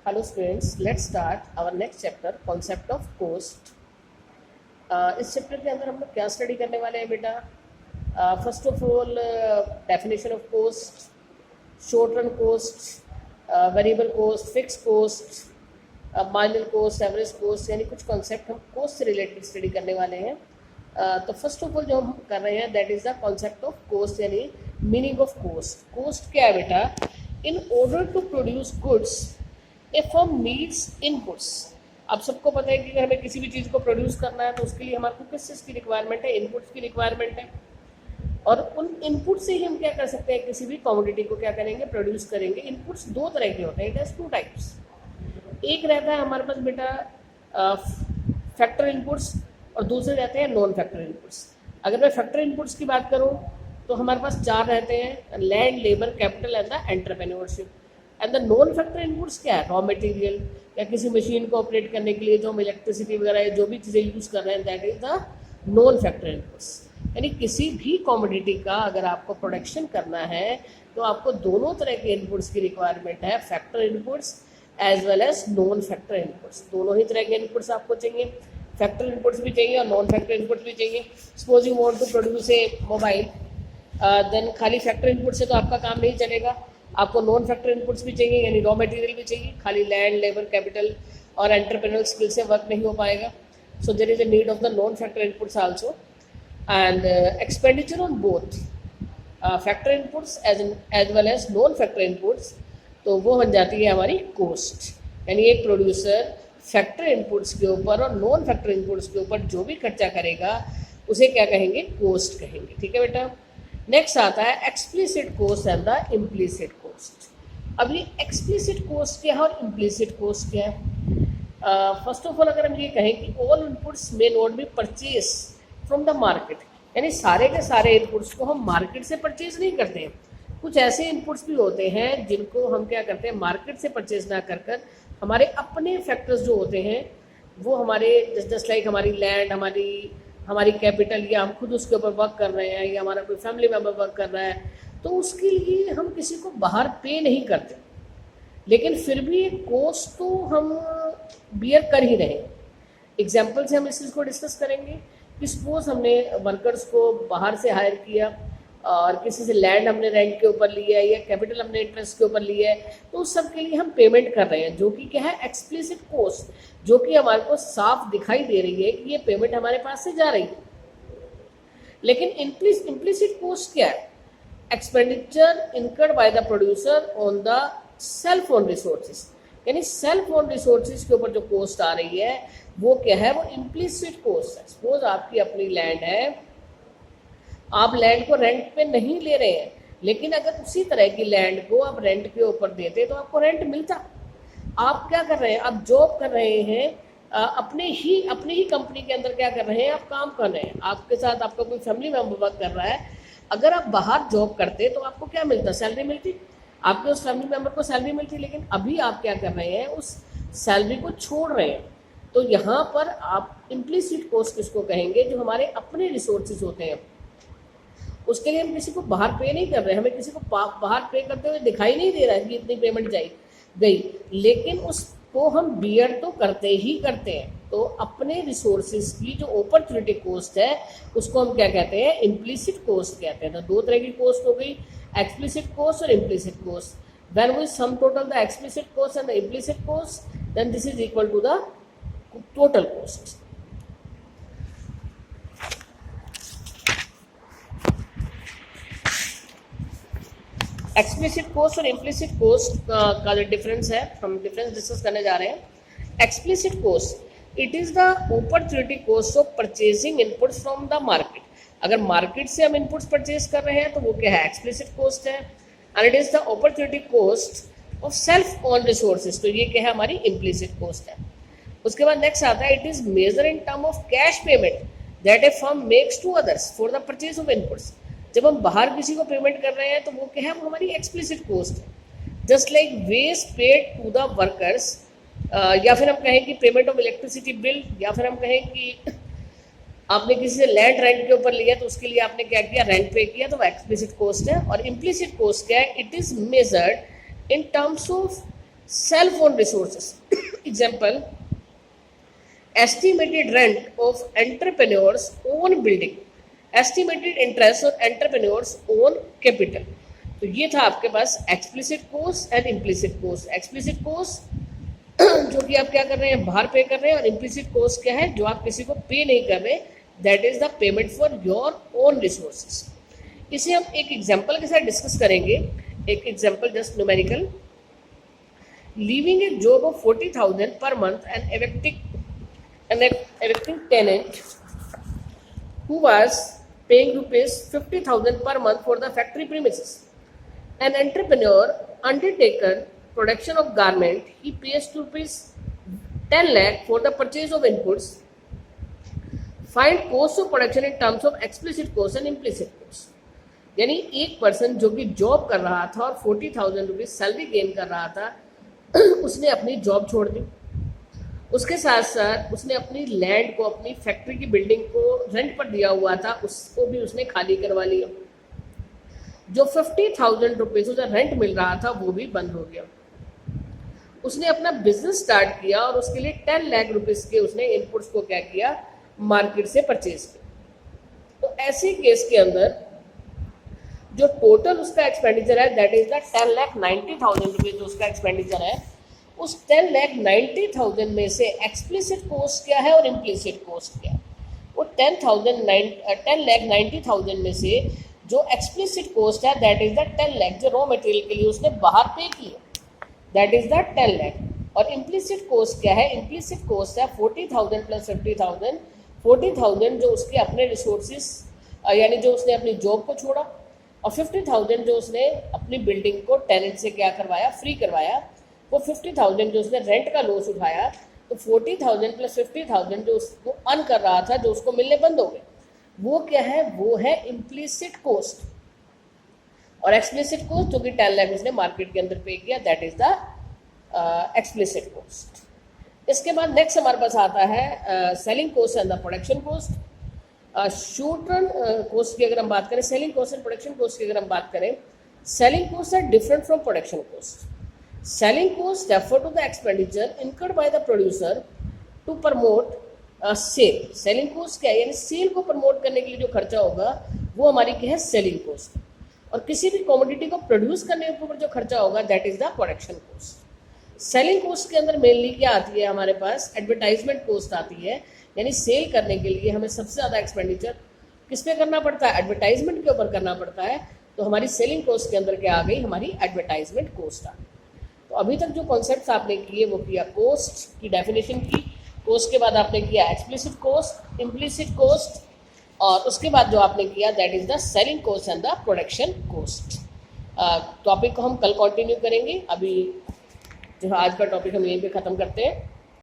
Hello students, let's start our next chapter, concept of cost. इस chapter के अंदर हम लोग क्या स्टडी करने वाले हैं बेटा? First of all definition of cost, short run cost, variable cost, fix cost, marginal cost, average cost, यानी कुछ कॉन्सेप्ट हम कोस्ट से रिलेटेड स्टडी करने वाले हैं. तो फर्स्ट ऑफ ऑल जो हम कर रहे हैं that is the concept of cost, यानी मीनिंग ऑफ कोस्ट. कोस्ट क्या है बेटा? In order to produce goods a firm needs inputs. आप सबको पता है कि अगर हमें किसी भी चीज़ को प्रोड्यूस करना है तो उसके लिए हमारे को किस चीज़ की रिक्वायरमेंट है? इनपुट्स की रिक्वायरमेंट है. और उन इनपुट से ही हम क्या कर सकते हैं? किसी भी कमोडिटी को क्या करेंगे? प्रोड्यूस करेंगे. इनपुट्स दो तरह के होते हैं, इट हैज़ टू टाइप्स. एक रहता है हमारे पास बेटा फैक्टर इनपुट्स और दूसरे रहते हैं नॉन फैक्टर इनपुट्स. अगर मैं फैक्टर इनपुट्स की बात करूँ तो हमारे पास चार रहते हैं: land, labour, capital and the entrepreneurship. And the non factor inputs क्या है? रॉ मटेरियल, या किसी मशीन को ऑपरेट करने के लिए जो हम इलेक्ट्रिसिटी वगैरह जो भी चीज़ें यूज़ कर रहे हैं that is the non factor inputs. यानी किसी भी कमोडिटी का अगर आपको प्रोडक्शन करना है तो आपको दोनों तरह के इनपुट्स की रिक्वायरमेंट है, factor inputs as well as non factor inputs. दोनों ही तरह के इनपुट्स आपको चाहिए, फैक्टर इनपुट्स भी चाहिए और नॉन फैक्टर इनपुट्स भी चाहिए. Suppose you want to produce a mobile, then खाली फैक्टर इनपुट से तो आपका काम नहीं चलेगा, आपको नॉन फैक्टर इनपुट्स भी चाहिए, यानी रॉ मटेरियल भी चाहिए. खाली लैंड, लेबर, कैपिटल और एंटरप्रेन्योरल स्किल से वर्क नहीं हो पाएगा. So there is a need of the non factor inputs also. And expenditure on both factor inputs as well as non factor inputs, तो वो बन जाती है हमारी कोस्ट. यानी एक प्रोड्यूसर फैक्टर इनपुट्स के ऊपर और नॉन फैक्टर इनपुट्स के ऊपर जो भी खर्चा करेगा उसे क्या कहेंगे? कोस्ट कहेंगे. ठीक है बेटा. नेक्स्ट आता है explicit cost and the implicit cost. अब ये एक्सप्लिसिट कोस्ट क्या है और इम्प्लिसिट कोस्ट क्या है? फर्स्ट ऑफ ऑल अगर हम ये कहें कि all inputs may not be purchase from the market, यानी सारे के सारे इनपुट्स को हम मार्केट से परचेज नहीं करते हैं. कुछ ऐसे इनपुट्स भी होते हैं जिनको हम क्या करते हैं? मार्केट से परचेज ना कर कर हमारे अपने फैक्टर्स जो होते हैं वो हमारे जस्ट लाइक हमारी लैंड, हमारी कैपिटल, या हम खुद उसके ऊपर वर्क कर रहे हैं, या हमारा कोई फैमिली मेम्बर वर्क कर रहा है, तो उसके लिए हम किसी को बाहर पे नहीं करते, लेकिन फिर भी कॉस्ट तो हम बियर कर ही रहे हैं. एग्जाम्पल से हम इस चीज़ को डिस्कस करेंगे कि सपोज हमने वर्कर्स को बाहर से हायर किया और किसी से लैंड हमने रेंट के ऊपर लिया है या कैपिटल हमने इंटरेस्ट के ऊपर लिया है, तो उस सब के लिए हम पेमेंट कर रहे हैं, जो कि क्या है? एक्सप्लिसिट कोस्ट, जो कि हमारे को साफ दिखाई दे रही है कि ये पेमेंट हमारे पास से जा रही है. लेकिन इम्प्लिसिट कोस्ट क्या है? Expenditure incurred by the producer on the self own resources. यानी सेल्फ ओन रिसोर्सेज के ऊपर जो कोस्ट आ रही है वो क्या है? वो इम्प्लिसिट कोस्ट है. सपोज आपकी अपनी लैंड है, आप लैंड को रेंट पे नहीं ले रहे हैं, लेकिन अगर उसी तरह की लैंड को आप रेंट के ऊपर देते तो आपको रेंट मिलता. आप क्या कर रहे हैं? आप जॉब कर रहे हैं, अपने ही कंपनी के अंदर क्या कर रहे हैं? आप काम कर रहे हैं, आपके साथ आपका कोई फैमिली मेम्बर वर्क कर रहा है. अगर आप बाहर जॉब करते तो आपको क्या मिलता? सैलरी मिलती, आपके उस फैमिली मेम्बर को सैलरी मिलती. लेकिन अभी आप क्या कर रहे हैं? उस सैलरी को छोड़ रहे हैं. तो यहाँ पर आप इम्प्लिसिट कॉस्ट किसको कहेंगे? जो हमारे अपने रिसोर्सेज होते हैं, उसके लिए हम किसी को बाहर पे नहीं कर रहे हैं, हमें किसी को बाहर पे करते हुए दिखाई नहीं दे रहा है कि इतनी पेमेंट गई, लेकिन उसको हम बियर तो करते ही करते हैं. तो अपने रिसोर्सेज की जो अपॉर्चुनिटी कॉस्ट है उसको हम क्या कहते हैं? इम्प्लिसिट कॉस्ट कहते हैं. तो दो तरह की कॉस्ट हो गई, एक्सप्लिसिट कॉस्ट और implicit cost. When we sum total the explicit cost and the implicit cost, then this is equal to the total cost. Explicit cost और इम्प्लिसिट कोस्ट का जो डिफरेंस है, हम डिफरेंस डिस्कस करने जा रहे हैं. Explicit cost it is the opportunity cost of purchasing inputs from the market. अगर मार्केट से हम इनपुट्स परचेज कर रहे हैं तो वो क्या है? एक्सप्लिसिट कोस्ट है. And it is the opportunity cost of self own resources, तो ये क्या है? हमारी इम्प्लिसिट कोस्ट है. उसके बाद नेक्स्ट आता है it is measure in term of cash payment that a firm makes to others for the purchase of inputs. जब हम बाहर किसी को पेमेंट कर रहे हैं तो वो क्या है? वो हमारी एक्सप्लिसिट कॉस्ट है. Just like wage paid to the workers, या फिर हम कहें कि पेमेंट ऑफ इलेक्ट्रिसिटी बिल, या फिर हम कहें कि आपने किसी से लैंड रेंट के ऊपर लिया तो उसके लिए आपने क्या किया? रेंट पे किया, तो वो एक्सप्लिसिट कॉस्ट है. और इम्प्लिसिट कॉस्ट क्या है? It is measured in terms of self own resources, example estimated rent of entrepreneur's own building, estimated interest on entrepreneur's own capital। तो ये था आपके पास explicit cost and implicit cost. Explicit cost जो कि आप क्या कर रहे हैं, बाहर पे कर रहे हैं, और इम्प्लिसिट कॉस्ट क्या है, जो आप किसी को पे नहीं कर रहे, that is the payment for your own resources. इसे हम एक एग्जाम्पल के साथ डिस्कस करेंगे। एक example just numerical, leaving A job of 40,000 per month and evicting tenant who was paying rupees 50,000 per month for the factory premises. An entrepreneur undertaken production of garment, he pays rupees 10 lakh for the purchase of inputs. Find cost of production in terms of explicit cost and implicit cost। यानी एक person जो कि job कर रहा था और 40,000 rupees salary gain कर रहा था, उसने अपनी जॉब छोड़ दी। उसके साथ साथ उसने अपनी लैंड को, अपनी फैक्ट्री की बिल्डिंग को रेंट पर दिया हुआ था, उसको भी उसने खाली करवा लिया। जो 50,000 रुपीज उसे रेंट मिल रहा था वो भी बंद हो गया। उसने अपना बिजनेस स्टार्ट किया और उसके लिए 10 लाख रुपीज के उसने इनपुट्स को क्या किया, मार्केट से परचेज किया। तो ऐसे केस के अंदर जो टोटल उसका एक्सपेंडिचर है, दैट इज द 10,90,000 रुपीज जो उसका एक्सपेंडिचर है, उस 10,90,000 में से एक्सप्लिसिट कॉस्ट क्या है और इम्प्लिसिट कॉस्ट क्या है। वो 10,90,000 में से जो एक्सप्लिसिट कॉस्ट है, दैट इज द 10 लाख जो रॉ मटेरियल के लिए उसने बाहर पे किया, दैट इज द 10 लाख। और इम्प्लिसिट कॉस्ट क्या है, इम्प्लिसिट कॉस्ट है 40,000 प्लस 50,000, 40,000 जो उसके अपने रिसोर्सेज यानी जो उसने अपनी जॉब को छोड़ा, और 50,000 जो उसने अपनी बिल्डिंग को टेनेंट से क्या करवाया, फ्री करवाया। वो 50,000 जो उसने रेंट का लॉस उठाया, तो 40,000 प्लस 50,000 जो उसको अर्न कर रहा था, जो उसको मिलने बंद हो गए, वो क्या है, वो है इम्प्लिसिट कॉस्ट। और एक्सप्लिसिट कॉस्ट जो कि 10 लाख उसने मार्केट के अंदर पे किया, that is the explicit cost. इसके बाद नेक्स्ट हमारे पास आता है selling cost and the production cost. Short run cost की अगर हम बात करें, selling cost and production cost की अगर हम बात करें, selling cost are different from production cost. Selling cost refer to the expenditure incurred by the producer to promote a sale। Selling cost क्या है, यानी सेल को प्रमोट करने के लिए जो खर्चा होगा वो हमारी क्या है, सेलिंग कॉस्ट। और किसी भी कमोडिटी को प्रोड्यूस करने के ऊपर जो खर्चा होगा, that is the production cost. Selling cost के अंदर मेनली क्या आती है हमारे पास, एडवर्टाइजमेंट कॉस्ट आती है। यानी सेल करने के लिए हमें सबसे ज़्यादा एक्सपेंडिचर किस पे करना पड़ता है, एडवर्टाइजमेंट के ऊपर करना पड़ता है। तो हमारी सेलिंग कॉस्ट के अंदर क्या आ गई, हमारी एडवर्टाइजमेंट कॉस्ट आ गई। तो अभी तक जो कॉन्सेप्ट्स आपने किए वो किया, कोस्ट की डेफिनेशन की, कोस्ट के बाद आपने किया एक्सप्लिसिट कॉस्ट, इम्प्लिसिट कॉस्ट, और उसके बाद जो आपने किया that is the selling cost and the production cost. Topic को हम कल कंटिन्यू करेंगे। अभी जो आज का टॉपिक हम यहीं पे ख़त्म करते हैं।